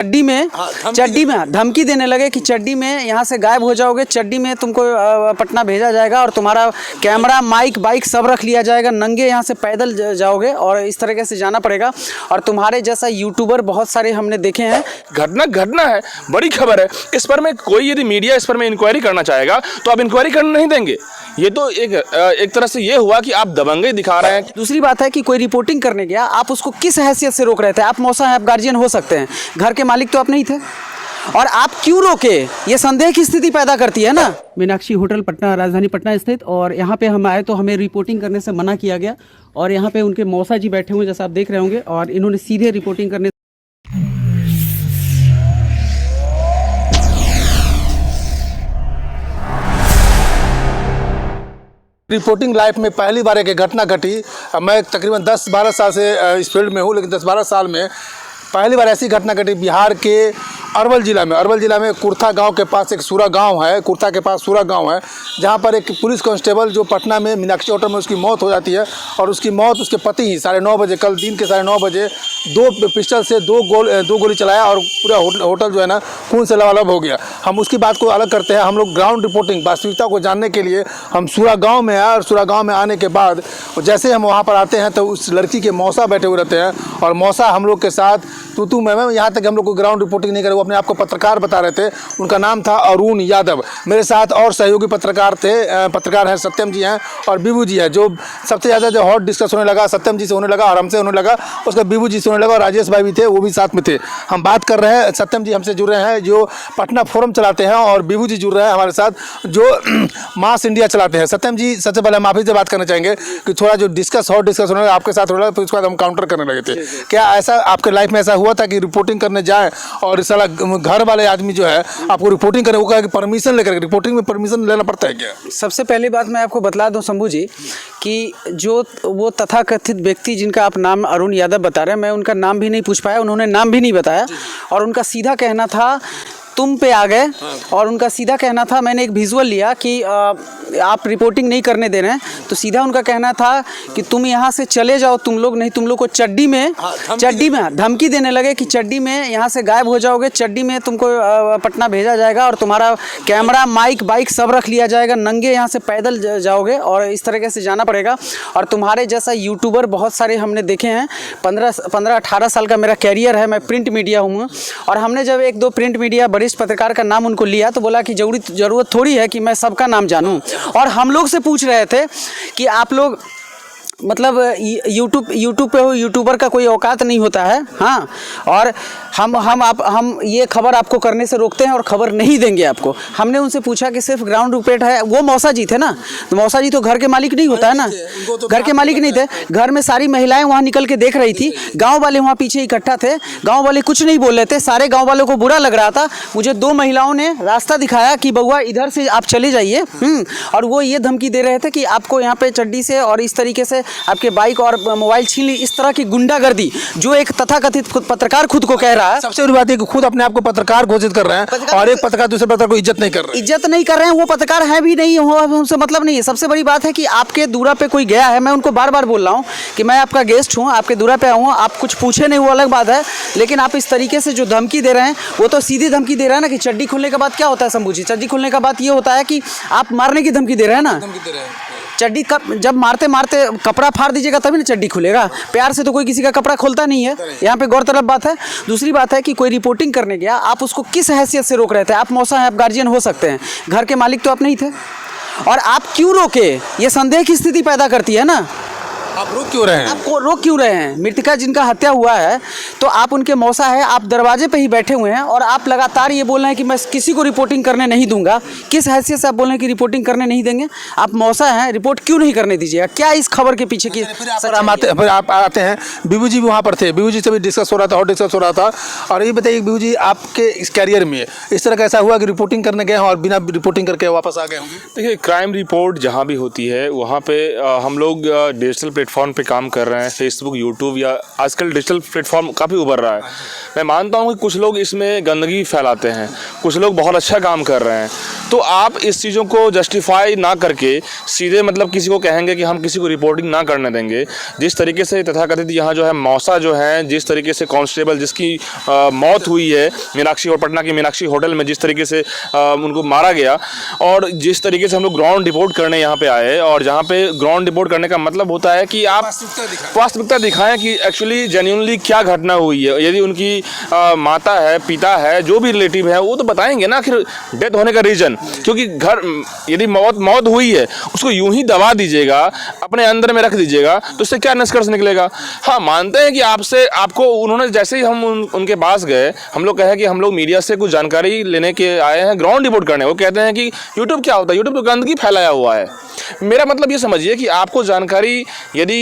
चड्डी में धमकी देने लगे कि चड्डी में यहाँ से गायब हो जाओगे, चड्डी में तुमको पटना भेजा जाएगा और तुम्हारा कैमरा माइक बाइक सब रख लिया जाएगा, नंगे यहाँ से पैदल जाओगे और इस तरीके से जाना पड़ेगा। और तुम्हारे जैसा यूट्यूबर बहुत सारे हमने देखे हैं। घटना है, बड़ी खबर है। इस पर में कोई यदि मीडिया इस पर में इंक्वायरी करना चाहेगा तो आप इंक्वायरी करने नहीं देंगे। ये तो एक तरह से ये हुआ कि आप दबंगई दिखा रहे हैं। दूसरी बात है कि कोई रिपोर्टिंग करने गया, आप उसको किस हैसियत से रोक रहे थे? आप मौसा हैं, आप गार्जियन हो सकते हैं, घर के मालिक तो आप नहीं थे, और आप क्यों रोके? ये संदेह की स्थिति पैदा करती है ना। मीनाक्षी होटल पटना, राजधानी पटना स्थित, और यहाँ पे हम आए तो हमें रिपोर्टिंग करने से मना किया गया और यहाँ पे उनके मौसा जी बैठे हुए जैसा आप देख रहे होंगे, और इन्होंने सीधे रिपोर्टिंग करने रिपोर्टिंग लाइफ में पहली बार एक घटना घटी। मैं तकरीबन 10-12 साल से इस फील्ड में हूँ, लेकिन 10-12 साल में पहली बार ऐसी घटना घटी बिहार के अरवल ज़िला में कुर्था गांव के पास एक सूरा गांव है, कुर्था के पास सूरा गांव है, जहां पर एक पुलिस कांस्टेबल जो पटना में मीनाक्षी होटल में उसकी मौत हो जाती है, और उसकी मौत उसके पति ही 9:30 बजे, कल दिन के 9:30 बजे 2 पिस्टल से 2 गोली चलाया और पूरा होटल जो है ना खून से लबालब हो गया। हम उसकी बात को अलग करते हैं। हम लोग ग्राउंड रिपोर्टिंग वास्तविकता को जानने के लिए हम सूरा गाँव में आए, और सूरा गाँव में आने के बाद जैसे हम वहाँ पर आते हैं तो उस लड़की के मौसा बैठे हुए रहते हैं, और मौसा हम लोग के साथ तू मैं यहाँ तक हम लोग को ग्राउंड रिपोर्टिंग नहीं करे, वो अपने आप को पत्रकार बता रहे थे। उनका नाम था अरुण यादव। मेरे साथ और सहयोगी पत्रकार हैं, सत्यम जी हैं और बीबू जी हैं। जो सबसे ज़्यादा जो हॉट डिस्कस होने लगा सत्यम जी से होने लगा और हमसे होने लगा, उसका बीबू जी से होने लगा, और राजेश भाई भी थे, वो भी साथ में थे। हम बात कर रहे हैं, सत्यम जी हमसे जुड़ रहे हैं जो पटना फोरम चलाते हैं, और बीबू जी जुड़ रहे हैं हमारे साथ जो मास इंडिया चलाते हैं। सत्यम जी, सबसे पहले हम आप ही से बात करना चाहेंगे कि थोड़ा जो हॉट डिस्कस होने लगा आपके साथ हो रहा, फिर उसके बाद हम काउंटर करने लगे थे। क्या ऐसा आपके लाइफ में ऐसा हुआ था कि रिपोर्टिंग करने जाए और साला घर वाले आदमी जो है आपको रिपोर्टिंग करे, वो कहा कि परमिशन लेकर, रिपोर्टिंग में परमिशन लेना पड़ता है क्या? सबसे पहली बात मैं आपको बतला दूं शंभू जी कि जो वो तथाकथित व्यक्ति जिनका आप नाम अरुण यादव बता रहे हैं, मैं उनका नाम भी नहीं पूछ पाया, उन्होंने नाम भी नहीं बताया, और उनका सीधा कहना था तुम पे आ गए, और उनका सीधा कहना था, मैंने एक विजुअल लिया कि आप रिपोर्टिंग नहीं करने दे रहे हैं, तो सीधा उनका कहना था कि तुम यहाँ से चले जाओ, तुम लोग नहीं, तुम लोग को चड्डी में धमकी देने लगे कि चड्डी में यहाँ से गायब हो जाओगे, चड्डी में तुमको पटना भेजा जाएगा और तुम्हारा कैमरा माइक बाइक सब रख लिया जाएगा, नंगे यहाँ से पैदल जाओगे और इस तरीके से जाना पड़ेगा। और तुम्हारे जैसा यूट्यूबर बहुत सारे हमने देखे हैं। 15-18 साल का मेरा कैरियर है, मैं प्रिंट मीडिया हूँ, और हमने जब 1-2 प्रिंट मीडिया वरिष्ठ पत्रकार का नाम उनको लिया तो बोला कि जरूरत थोड़ी है कि मैं सबका नाम जानूं, और हम लोग से पूछ रहे थे कि आप लोग मतलब यूट्यूब पे हो, यूट्यूबर का कोई औकात नहीं होता है। हाँ, और हम ये खबर आपको करने से रोकते हैं और खबर नहीं देंगे आपको। हमने उनसे पूछा कि सिर्फ ग्राउंड रिपोर्ट है, वो मौसा जी थे ना, तो मौसा जी तो घर के मालिक नहीं होता है ना, घर के मालिक नहीं थे। घर में सारी महिलाएं वहाँ निकल के देख रही थी, गाँव वाले वहाँ पीछे इकट्ठा थे, गाँव वाले कुछ नहीं बोल रहे थे, सारे गाँव वालों को बुरा लग रहा था। मुझे 2 महिलाओं ने रास्ता दिखाया कि बउआ इधर से आप चले जाइए, और वो ये धमकी दे रहे थे कि आपको यहाँ पे चड्डी से और इस तरीके से आपके बाइक और मोबाइल छीन ली। इस तरह की गुंडागर्दी जो एक तथाकथित पत्रकार खुद को कह रहा है। सबसे बड़ी बात है कि खुद अपने आप को पत्रकार घोषित कर रहे हैं, और एक पत्रकार दूसरे पत्रकार को इज्जत नहीं कर रहे हैं, वो पत्रकार है भी नहीं, उनसे मतलब नहीं है। सबसे बड़ी बात है कि आपके दूरा पे कोई गया है, मैं उनको बार बार बोल रहा हूँ कि मैं आपका गेस्ट हूँ, आपके दूरा पे आऊँ, आप कुछ पूछे नहीं, वो अलग बात है, लेकिन आप इस तरीके से जो धमकी दे रहे हैं, वो तो सीधी धमकी दे रहे हैं ना कि चड्डी खुलने के बाद क्या होता है शंभू जी? चड्डी खुलने का बात ये होता है कि आप मारने की धमकी दे रहे हैं ना। चड्डी जब मारते मारते कपड़ा फाड़ दीजिएगा तभी ना चड्डी खुलेगा। प्यार से तो कोई किसी का कपड़ा खोलता नहीं है, यहाँ पे गौरतलब बात है। दूसरी बात है कि कोई रिपोर्टिंग करने गया, आप उसको किस हैसियत से रोक रहे थे? आप मौसा हैं, आप गार्जियन हो सकते हैं, घर के मालिक तो आप नहीं थे, और आप क्यों रोके? ये संदेह की स्थिति पैदा करती है ना। आप रोक क्यों रहे हैं? आपको रोक क्यों रहे हैं? मृतका जिनका हत्या हुआ है तो आप उनके मौसा है, आप दरवाजे पे ही बैठे हुए हैं, और आप लगातार ये बोल रहे हैं कि मैं किसी को रिपोर्टिंग करने नहीं दूंगा। किस हैसियत से आप बोल रहे हैं कि रिपोर्टिंग करने नहीं देंगे? आप मौसा हैं, रिपोर्ट क्यों नहीं करने दीजिएगा? क्या इस खबर के पीछे की? फिर आप आते हैं, बीबू जी भी वहाँ पर थे, बीबू जी से भी डिस्कस हो रहा था, और डिस्कस हो रहा था। और ये बताइए बीबू जी, आपके इस कैरियर में इस तरह का ऐसा हुआ कि रिपोर्टिंग करने गए और बिना रिपोर्टिंग करके वापस आ गए होंगे? देखिए, क्राइम रिपोर्ट जहाँ भी होती है वहाँ पे हम लोग डिजिटल प्लेटफॉर्म पे काम कर रहे हैं, फेसबुक, यूट्यूब, या आजकल डिजिटल प्लेटफॉर्म काफ़ी उभर रहा है। मैं मानता हूँ कि कुछ लोग इसमें गंदगी फैलाते हैं, कुछ लोग बहुत अच्छा काम कर रहे हैं, तो आप इस चीज़ों को जस्टिफाई ना करके सीधे मतलब किसी को कहेंगे कि हम किसी को रिपोर्टिंग ना करने देंगे। जिस तरीके से तथाकथित यहाँ जो है मौसा जो है, जिस तरीके से कांस्टेबल जिसकी मौत हुई है मीनाक्षी और पटना की मीनाक्षी होटल में, जिस तरीके से उनको मारा गया, और जिस तरीके से हम लोग ग्राउंड रिपोर्ट करने यहाँ पे आए, और जहाँ पे ग्राउंड रिपोर्ट करने का मतलब होता है कि आप वास्तविकता दिखाएं कि एक्चुअली जेन्युइनली क्या घटना हुई है। यदि उनकी माता है, पिता है, जो भी रिलेटिव है, वो तो बताएंगे ना आखिर डेथ होने का रीजन। क्योंकि घर यदि मौत हुई है उसको यूं ही दबा दीजिएगा, अपने अंदर में रख दीजिएगा, तो इससे क्या निष्कर्ष निकलेगा। हाँ, मानते हैं कि आपको उन्होंने जैसे ही हम उनके पास गए, हम लोग कहे कि हम लोग मीडिया से कुछ जानकारी लेने के आए हैं, ग्राउंड रिपोर्ट करने। वो कहते हैं कि यूट्यूब क्या होता है, यूट्यूब तो गंदगी फैलाया हुआ है। मेरा मतलब ये समझिए कि आपको जानकारी यदि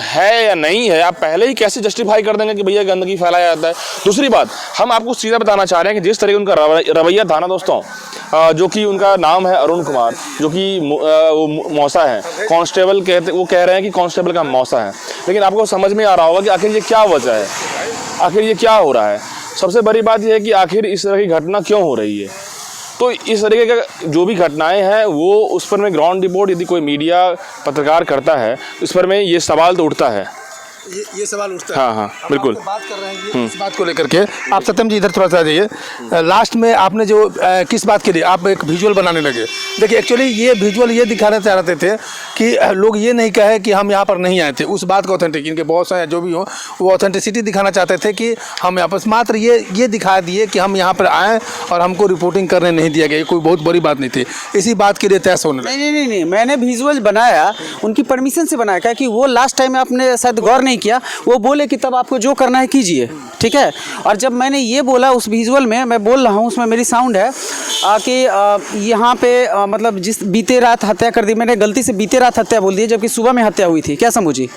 है या नहीं है, आप पहले ही कैसे जस्टिफाई कर देंगे कि भैया गंदगी फैलाया जाता है। दूसरी बात, हम आपको सीधा बताना चाह रहे हैं कि जिस तरीके उनका रवैया था ना दोस्तों, जो कि उनका नाम है अरुण कुमार, जो कि वो मौसा है, कांस्टेबल वो कह रहे हैं कि कांस्टेबल का मौसा है। लेकिन आपको समझ में आ रहा होगा कि आखिर ये क्या वजह है, आखिर ये क्या हो रहा है। सबसे बड़ी बात यह है कि आखिर इस तरह की घटना क्यों हो रही है। तो इस तरीके का जो भी घटनाएं हैं वो उस पर में ग्राउंड रिपोर्ट यदि कोई मीडिया पत्रकार करता है, इस पर में ये सवाल तो उठता है। ये सवाल उठता है। हाँ, बिल्कुल। बात कर रहे हैं इस बात को लेकर के। आप सत्यम जी इधर थोड़ा सा जाइए। लास्ट में आपने जो किस बात के लिए आप एक विजुअल बनाने लगे। देखिए, एक्चुअली ये विजुअल ये दिखाना चाह रहे थे कि लोग ये नहीं कहे कि हम यहाँ पर नहीं आए थे, उस बात को ऑथेंटिक, इनके बॉस हैं जो भी हो, वो ऑथेंटिसिटी दिखाना चाहते थे कि हम यहाँ पर मात्र ये दिखा दिए कि हम यहाँ पर आए और हमको रिपोर्टिंग करने नहीं दिया गया। कोई बहुत बड़ी बात नहीं थी, इसी बात के लिए तय होने लगा। नहीं, मैंने विजुअल बनाया उनकी परमिशन से बनाया, क्योंकि वो लास्ट टाइम आपने शायद गौर नहीं किया, वो बोले कि तब आपको जो करना है कीजिए, ठीक है। और जब मैंने ये बोला उस विजुअल में, मैं बोल रहा हूँ, उसमें मेरी साउंड है कि यहाँ पे मतलब जिस बीते रात हत्या कर दी, मैंने गलती से बीते रात हत्या बोल दी, जबकि सुबह में हत्या हुई थी, क्या समझी।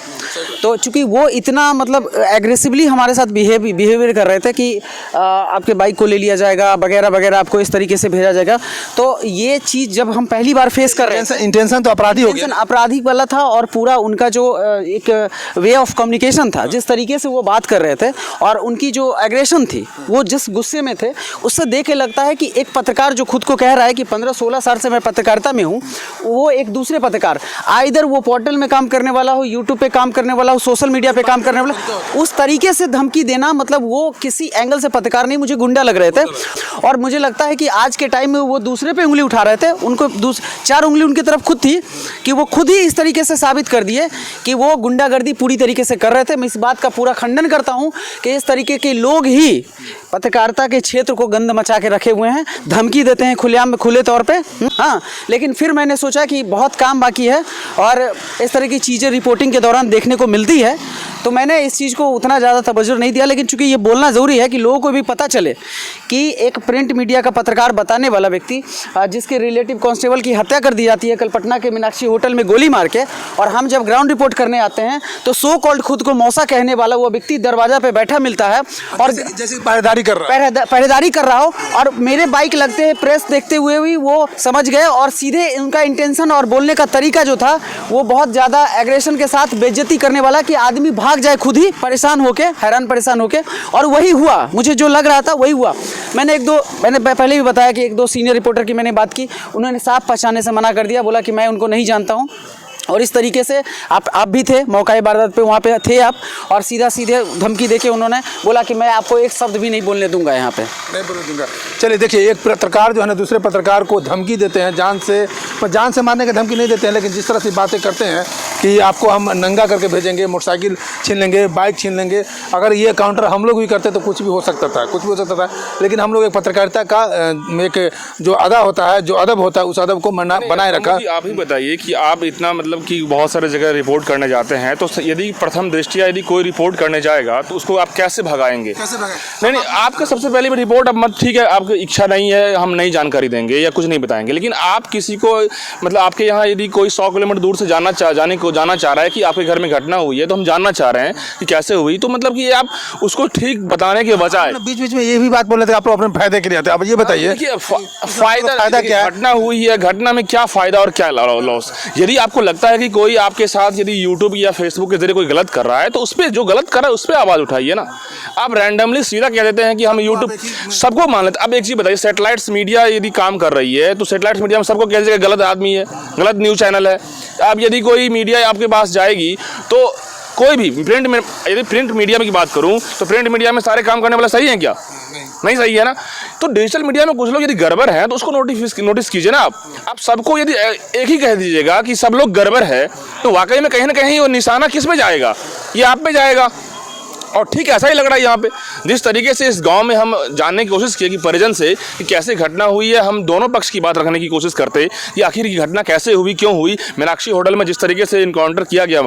तो चूंकि वो इतना मतलब एग्रेसिवली हमारे साथ बिहेवियर कर रहे थे कि आपके बाइक को ले लिया जाएगा वगैरह वगैरह, आपको इस तरीके से भेजा जाएगा। तो ये चीज़ जब हम पहली बार फेस कर रहे हैं, इंटेंशन तो अपराधी हो गया, अपराधी वाला था, और पूरा उनका जो एक वे ऑफ कम्युनिकेशन था, जिस तरीके से वो बात कर रहे थे और उनकी जो एग्रेशन थी, वो जिस गुस्से में थे, उससे देख के लगता है कि एक पत्रकार जो खुद को कह रहा है कि 15-16 साल से मैं पत्रकारिता में हूँ, वो एक दूसरे पत्रकार, आइदर वो पोर्टल में काम करने वाला हो, यूट्यूब पे काम करने वाला हो, सोशल मीडिया पे काम करने वाला, उस तरीके से धमकी देना, मतलब वो किसी एंगल से पत्रकार नहीं, मुझे गुंडा लग रहे थे। और मुझे लगता है कि आज के टाइम में वो दूसरे पे उंगली उठा रहे थे, उनको 4 उंगली उनकी तरफ खुद थी कि वो खुद ही इस तरीके से साबित कर दिए कि वो गुंडागर्दी पूरी तरीके से कर रहे थे। मैं इस बात का पूरा खंडन करता हूं कि इस तरीके के लोग ही पत्रकारिता के क्षेत्र को गंद मचा के रखे हुए हैं, धमकी देते हैं खुलेआम में, खुले तौर पे। हाँ, लेकिन फिर मैंने सोचा कि बहुत काम बाकी है और इस तरह की चीज़ें रिपोर्टिंग के दौरान देखने को मिलती है, तो मैंने इस चीज़ को उतना ज़्यादा तवज्जो नहीं दिया। लेकिन चूंकि ये बोलना ज़रूरी है कि लोगों को भी पता चले कि एक प्रिंट मीडिया का पत्रकार बताने वाला व्यक्ति, जिसके रिलेटिव कांस्टेबल की हत्या कर दी जाती है कल पटना के मीनाक्षी होटल में गोली मार के, और हम जब ग्राउंड रिपोर्ट करने आते हैं तो सो कॉल्ड खुद को मौसा कहने वाला वो व्यक्ति दरवाजा पे बैठा मिलता है और जैसे पहरेदारी कर रहा हो, और मेरे बाइक लगते हैं, प्रेस देखते हुए भी वो समझ गए, और सीधे उनका इंटेंशन और बोलने का तरीका जो था वो बहुत ज़्यादा एग्रेशन के साथ बेइज्जती करने वाला, कि आदमी भाग जाए खुद ही परेशान होके, हैरान परेशान होके। और वही हुआ, मुझे जो लग रहा था वही हुआ। मैंने पहले भी बताया कि 1-2 सीनियर रिपोर्टर की मैंने बात की, उन्होंने साफ पहचानने से मना कर दिया, बोला कि मैं उनको नहीं जानता हूँ। और इस तरीके से आप भी थे मौका वारदात पे, वहाँ पे थे आप, और सीधे धमकी देके उन्होंने बोला कि मैं आपको एक शब्द भी नहीं बोलने दूंगा, यहाँ पे नहीं बोलने दूंगा। चलिए देखिए, एक पत्रकार जो है ना दूसरे पत्रकार को धमकी देते हैं, जान से मारने की धमकी नहीं देते हैं, लेकिन जिस तरह से बातें करते हैं कि आपको हम नंगा करके भेजेंगे, मोटरसाइकिल छीन लेंगे, बाइक छीन लेंगे, अगर ये काउंटर हम लोग भी करते तो कुछ भी हो सकता था, लेकिन हम लोग एक पत्रकारिता का एक जो अदा होता है, जो अदब होता है, उस अदब को बनाए रखा। आप ही बताइए कि आप इतना मतलब कि बहुत सारे जगह रिपोर्ट करने जाते हैं, तो यदि प्रथम दृष्टिया यदि कोई रिपोर्ट करने जाएगा तो उसको आप कैसे भगाएंगे? नहीं, आपका सबसे पहले रिपोर्ट, अब मत, ठीक है, आपकी इच्छा नहीं है, हम नहीं जानकारी देंगे या कुछ नहीं बताएंगे, लेकिन आप किसी को मतलब आपके यहाँ यदि कोई 100 किलोमीटर दूर से जाने की को जानना चाह रहा है कि आपके घर में घटना हुई है, तो हम जानना चाह रहे हैं कि कैसे हुई, तो मतलब कि आप उसको ठीक बताने के बजाय बीच बीच में ये भी बात बोल रहे थे आप लोग अपने फायदे के लिए आते, अब ये बताइए देखिए फायदा क्या है? घटना हुई है, घटना में क्या फायदा और क्या लॉस। यदि आपको लगता है कि कोई आपके साथ यदि यूट्यूब या फेसबुक के जरिए कोई गलत कर रहा है, तो उस पर जो गलत कर रहा है उस पर आवाज उठाइए ना। आप रैंडमली सीधा कह देते हैं कि हम यूट्यूब सबको मान लेते। अब एक चीज बताइए, सैटेलाइट्स मीडिया यदि काम कर रही है तो सैटेलाइट्स मीडिया में सबको कह दीजिएगा गलत आदमी है, गलत न्यूज चैनल है। अब यदि कोई मीडिया आपके पास जाएगी तो कोई भी प्रिंट में, यदि प्रिंट मीडिया में की बात करूं तो प्रिंट मीडिया में सारे काम करने वाला सही है क्या? नहीं सही है ना। तो डिजिटल मीडिया में कुछ लोग यदि गड़बड़ है तो उसको नोटिस कीजिए ना। आप सबको यदि एक ही कह दीजिएगा कि सब लोग गड़बड़ है, तो वाकई में कहीं ना कहीं वो निशाना किस पे जाएगा? ये आप पे जाएगा। और ठीक ऐसा ही लग रहा है यहाँ पे, जिस तरीके से इस गांव में हम जानने की कोशिश की कि परिजन से कि कैसे घटना हुई है, हम दोनों पक्ष की बात रखने की कोशिश करते कि आखिर ये घटना कैसे हुई, क्यों हुई। मीनाक्षी होटल में जिस तरीके से इनकाउंटर किया गया,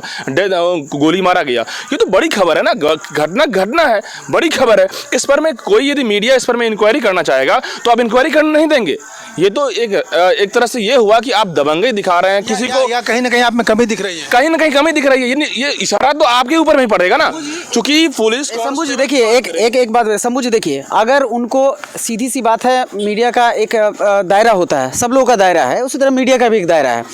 गोली मारा गया, ये तो बड़ी खबर है ना। घटना है, बड़ी खबर है। इस पर में कोई यदि मीडिया इस पर में इंक्वायरी करना चाहेगा तो आप इंक्वायरी करने नहीं देंगे। ये तो एक तरह से ये हुआ कि आप दबंगई दिखा रहे हैं किसी को, या कहीं ना कहीं आप में कमी दिख रही है, कहीं ना कहीं कमी दिख रही है। ये इशारा तो आपके ऊपर में ही पड़ेगा ना, चूंकि पुलिस। शंभू जी देखिए, एक बात शंभू जी देखिए, अगर उनको सीधी सी बात है, मीडिया का एक दायरा होता है, सब लोगों का दायरा है, उसी तरह मीडिया का भी एक दायरा है।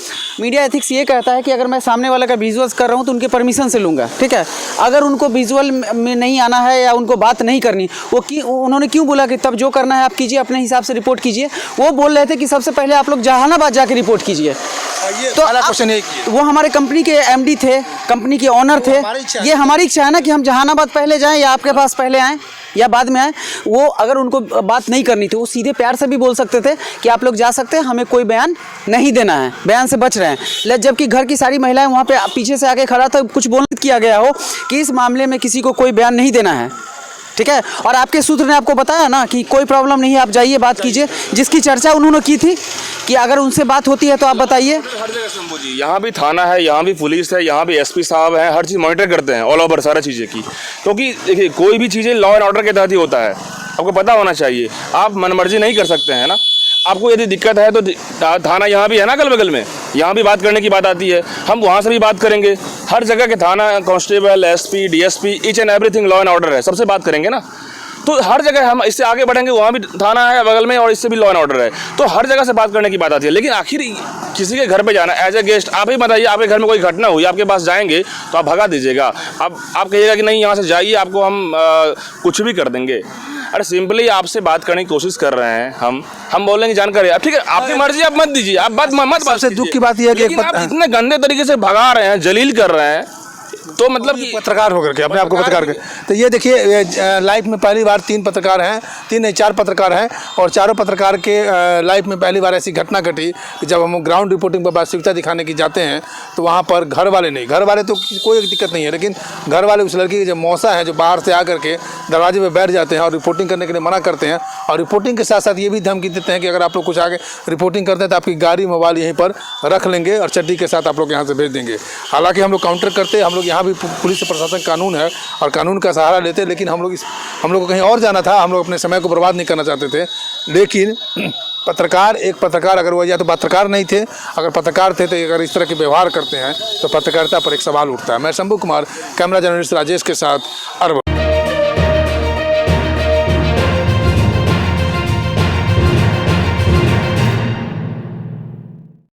मीडिया एथिक्स ये कहता है कि अगर मैं सामने वाले का विजुअल्स कर रहा हूँ तो उनके परमिशन से लूँगा, ठीक है। अगर उनको विजुअल में नहीं आना है या उनको बात नहीं करनी, उन्होंने क्यों बोला कि तब जो करना है आप कीजिए, अपने हिसाब से रिपोर्ट कीजिए। वो बोल रहे थे कि सबसे पहले आप लोग जहानाबाद जाके रिपोर्ट कीजिए। तो क्वेश्चन है, वो हमारे कंपनी के एमडी थे, कंपनी के ऑनर थे। ये हमारी इच्छा है ना कि हम जहानाबाद पहले जाएं या आपके पास पहले आएं या बाद में आए। वो अगर उनको बात नहीं करनी थी, वो सीधे प्यार से भी बोल सकते थे कि आप लोग जा सकते हैं, हमें कोई बयान नहीं देना है, बयान से बच रहे हैं। जबकि घर की सारी महिलाएं वहाँ पे पीछे से आके खड़ा था, कुछ बोलने किया गया हो कि इस मामले में किसी को कोई बयान नहीं देना है, ठीक है। और आपके सूत्र ने आपको बताया ना कि कोई प्रॉब्लम नहीं है, आप जाइए बात कीजिए। जिसकी चर्चा उन्होंने की थी कि अगर उनसे बात होती है तो आप बताइए। हर जगह शंभू जी, यहाँ भी थाना है, यहाँ भी पुलिस है, यहाँ भी एसपी साहब हैं, हर चीज़ मॉनिटर करते हैं ऑल ओवर सारा चीज़ें की। क्योंकि देखिए कोई भी चीज़ें लॉ एंड ऑर्डर के तहत ही होता है, आपको पता होना चाहिए। आप मनमर्जी नहीं कर सकते हैं ना। आपको यदि दिक्कत है तो थाना यहाँ भी है ना अगल बगल में, यहाँ भी बात करने की बात आती है, हम वहाँ से भी बात करेंगे। हर जगह के थाना, constable, SP, DSP, each and everything law and order है, सबसे बात करेंगे ना। तो हर जगह हम इससे आगे बढ़ेंगे, वहाँ भी थाना है बगल में और इससे भी लॉ एंड ऑर्डर है, तो हर जगह से बात करने की बात आती है। लेकिन आखिर किसी के घर पे जाना एज ए गेस्ट, आप ही बताइए, आपके घर में कोई घटना हुई, आपके पास जाएंगे तो आप भगा दीजिएगा। आप कहिएगा कि नहीं यहाँ से जाइए, आपको हम कुछ भी कर देंगे। अरे सिंपली आपसे बात करने की कोशिश कर रहे हैं, हम बोलेंगे जानकारी, अब ठीक है आपकी मर्जी, आप मत दीजिए, आप मत। सबसे दुख की बात यह है कि आप इतने गंदे तरीके से भगा रहे हैं, जलील कर रहे हैं, तो मतलब कि पत्रकार होकर के अपने आप को पत्रकार के। तो ये देखिए लाइफ में पहली बार 3 पत्रकार हैं, 3 नहीं 4 पत्रकार हैं, और चारों पत्रकार के लाइफ में पहली बार ऐसी घटना घटी कि जब हम ग्राउंड रिपोर्टिंग पर वास्तविकता दिखाने की जाते हैं तो वहाँ पर घर वाले तो कोई दिक्कत नहीं है, लेकिन घर वाले उस लड़की के जो मौसा है, जो बाहर से आकर के दरवाजे पर बैठ जाते हैं और रिपोर्टिंग करने के लिए मना करते हैं। और रिपोर्टिंग के साथ साथ ये भी धमकी देते हैं कि अगर आप लोग कुछ आगे रिपोर्टिंग करते हैं तो आपकी गाड़ी मोबाइल यहीं पर रख लेंगे और चड्डी के साथ आप लोग यहाँ से भेज देंगे। हालांकि हम लोग काउंटर करते, हम लोग यहाँ भी पुलिस प्रशासन कानून है और कानून का सहारा लेते, लेकिन हम लोग को कहीं और जाना था, हम लोग अपने समय को बर्बाद नहीं करना चाहते थे। लेकिन एक पत्रकार अगर वो या तो पत्रकार नहीं थे, अगर पत्रकार थे तो अगर इस तरह के व्यवहार करते हैं तो पत्रकारिता पर एक सवाल उठता है। मैं शंभू कुमार, कैमरा जर्नलिस्ट राजेश के साथ, अरवल।